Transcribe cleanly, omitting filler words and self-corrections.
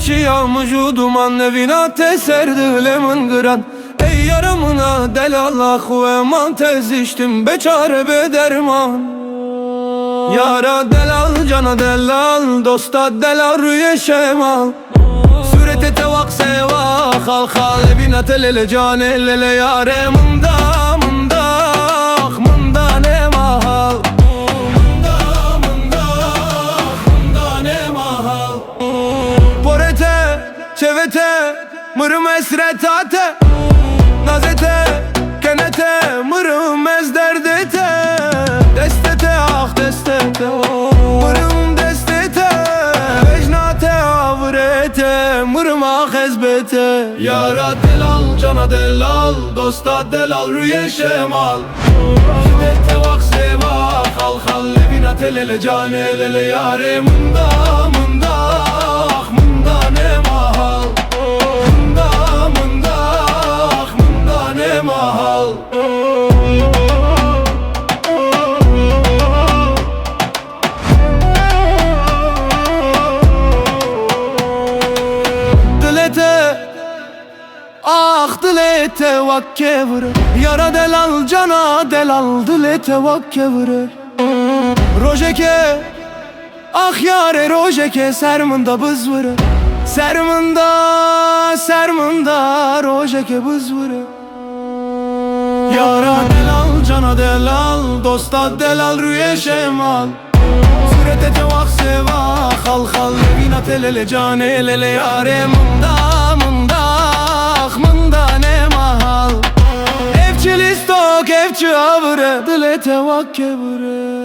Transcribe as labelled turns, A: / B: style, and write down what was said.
A: çiyamucu duman evina teserdi lemin gıran. Ey yaramına delallah ve eman tez içtim beçare be derman. Yara delal, cana delal, dosta delal, rüye şemal. Surete tevak seva, khal khal evina telele cane lele yare. Mında ne mahal, mında ne mahal. Porete, çevete, mırım esretate, nazete, kenete, mırım ezderdete. Destete ah destete, mırım destete, vecnate avrete, mırım ah ezbete. Yara delal, cana delal, dosta delal, rüye şemal. Şiddete vak seva, khal khal evina telele cane lele yare. Mında ah mında ne mahal, mında ah mında ne mahal. Ah dilete vakke vurur, yara delal, cana delal, dilete vakke vurur. Rojeke, ah yare rojeke, sermında bız vurur. Sermında, rojeke bız vurur. Yara delal, cana delal, dosta delal, rüye şemal. Surete tevak seva, khal khal evina telele cane lele yare. Mında ne mahal. Evçi listok, evçi avre, dilete vakke vure.